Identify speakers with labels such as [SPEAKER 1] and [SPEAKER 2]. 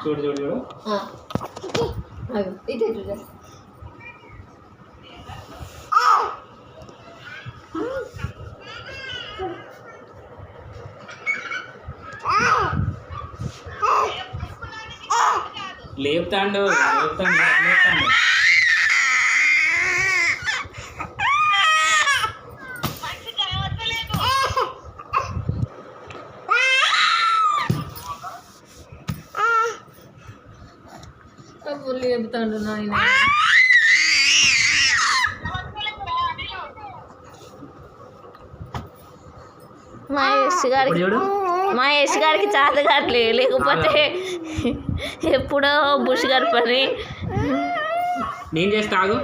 [SPEAKER 1] చూడు చూడు చూడు
[SPEAKER 2] ఇదే చూడ
[SPEAKER 1] లేపుతాండు లేపుతాండు లేపుతాండు
[SPEAKER 2] లేపుతాడు నాయన
[SPEAKER 3] మహేష్ గారికి చేత కావట్లే లేకపోతే ఎప్పుడో బుష్ గారి పని
[SPEAKER 1] నేను చేస్తా ఆగు